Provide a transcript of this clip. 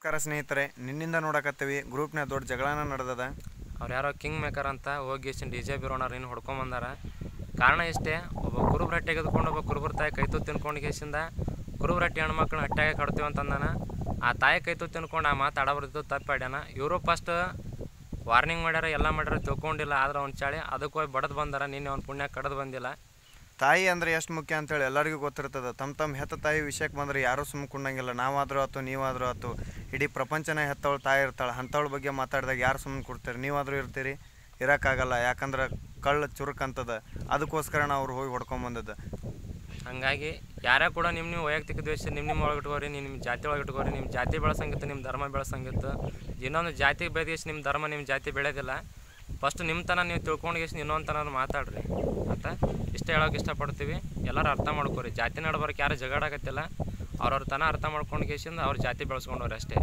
ನಮಸ್ಕಾರ ಸ್ನೇಹಿತರೆ, ನಿನ್ನಿಂದ ನೋಡಕತ್ತೀವಿ ಗ್ರೂಪ್ನಾಗ ದೊಡ್ಡ ಜಗಳನ ನಡೆದದ. ಅವ್ರು ಯಾರೋ ಕಿಂಗ್ ಮೇಕರ್ ಅಂತ ಹೋಗಿ DJ ಬಿರೋಣವ್ರು ಇನ್ನು ಹೊಡ್ಕೊಂಬಂದಾರ. ಕಾರಣ ಇಷ್ಟೇ, ಒಬ್ಬ ಕುರುಬರು ಹಟ್ಟೆ ತೆಗೆದುಕೊಂಡು ಒಬ್ಬ ಕುರುಬರ ತಾಯಿ ಕೈತು ತಿನ್ಕೊಂಡು ಕೇಸಿಂದ ಕುರುಬರ ಹಟ್ಟಿ ಹೆಣ್ಮಕ್ಳನ್ನ ಹಟ್ಟಾಗೆ ಕಡ್ತೀವಿ ಅಂತಂದಾನ. ಆ ತಾಯಿ ಕೈತು ತಿನ್ಕೊಂಡು ಆ ಮಾತು ಆಡಬಾರ್ದು ತಪ್ಪಾಡ್ಯಾನ. ಇವರು ಫಸ್ಟ್ ವಾರ್ನಿಂಗ್ ಮಾಡ್ಯಾರ, ಎಲ್ಲ ಮಾಡ್ಯಾರ, ತಿಳ್ಕೊಂಡಿಲ್ಲ. ಆದ್ರೆ ಅವ್ನು ಚಾಳಿ ಅದಕ್ಕೆ ಹೋಗಿ ಬಡದು ಬಂದಾರ. ನಿನ್ನೆ ಅವ್ನು ಪುಣ್ಯ ಕಡ್ದು ಬಂದಿಲ್ಲ. ತಾಯಿ ಅಂದರೆ ಎಷ್ಟು ಮುಖ್ಯ ಅಂತೇಳಿ ಎಲ್ಲರಿಗೂ ಗೊತ್ತಿರ್ತದೆ. ತಮ್ಮ ಹೆತ್ತ ತಾಯಿ ವಿಷಯಕ್ಕೆ ಬಂದರೆ ಯಾರೂ ಸುಮ್ಮನೆ ನಾವಾದರೂ ಆಯ್ತು, ನೀವಾದರೂ ಆಯ್ತು, ಇಡೀ ಪ್ರಪಂಚನ ಹೆತ್ತವಳು ತಾಯಿ ಇರ್ತಾಳೆ. ಅಂಥವಳ ಬಗ್ಗೆ ಮಾತಾಡಿದಾಗ ಯಾರು ಸುಮ್ಮನೆ ಕೊಡ್ತೀರಿ? ನೀವಾದರೂ ಇರ್ತೀರಿ? ಇರೋಕ್ಕಾಗಲ್ಲ. ಯಾಕಂದ್ರೆ ಕಳ್ಳ ಚುರುಕಂತದ. ಅದಕ್ಕೋಸ್ಕರ ಅವ್ರು ಹೋಗಿ ಹೊಡ್ಕೊಂಬಂದದ್ದು. ಹಾಗಾಗಿ ಯಾರ್ಯಾರ ಕೂಡ ನಿಮ್ಮ ವೈಯಕ್ತಿಕ ದ್ವೇಷ ನಿಮ್ಮ ಒಳಗಿಟ್ಕೋರಿ, ನಿಮ್ಮ ಜಾತಿ ಒಳಗಿಟ್ಕೋರಿ. ನಿಮ್ಮ ಜಾತಿ ಬೆಳೆಸಂಗಿತ್ತು, ನಿಮ್ಮ ಧರ್ಮ ಬೆಳೆಸಂಗಿತ್ತು. ಇನ್ನೊಂದು ಜಾತಿ ಬೆಳೆದಿಷ್ಟು ನಿಮ್ಮ ಧರ್ಮ ನಿಮ್ಮ ಜಾತಿ ಬೆಳೆಯೋದಿಲ್ಲ. ಫಸ್ಟ್ ನಿಮ್ಮ ತನ ನೀವು ತಿಳ್ಕೊಂಡು ಇನ್ನೊಂದು ತನ ಮಾತಾಡ್ರಿ ಅಂತ ಇಷ್ಟ ಹೇಳೋಕೆ ಇಷ್ಟಪಡ್ತೀವಿ. ಎಲ್ಲರೂ ಅರ್ಥ ಮಾಡ್ಕೋರಿ. ಜಾತಿ ನಡ್ಬರ್ಕೆ ಯಾರು ಜಗಾಡಕತ್ತಿಲ್ಲ. ಅವ್ರವ್ರ ತನ ಅರ್ಥ ಮಾಡ್ಕೊಂಡು ಅವ್ರ ಜಾತಿ ಬೆಳೆಸ್ಕೊಂಡವ್ರಿ ಅಷ್ಟೇ.